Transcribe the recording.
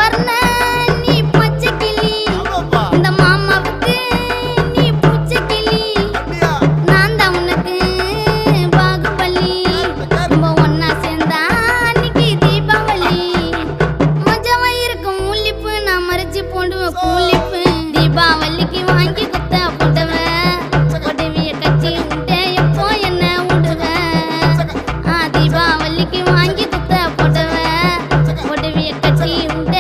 வர்ண நீ பச்சை கிளி இந்த மாமாவுக்கு நீ பூச்சை கிளி நான் தான் உனக்கு பாகுபலி நம்ம ஒன்னா சேர்ந்தா அன்னைக்கு தீபாவளி மஜாவா இருக்கும் முள்ளிப்பு நான் மறைச்சு போடுவேன் கூலிப்பு தீபாவளிக்கு வாங்கி குத்த போட்டவன் உடவிய கட்சி விட்ட எப்போ என்ன விடுவேன் தீபாவளிக்கு வாங்கி குத்த போட்டவன் உடவிய கட்சி விட்ட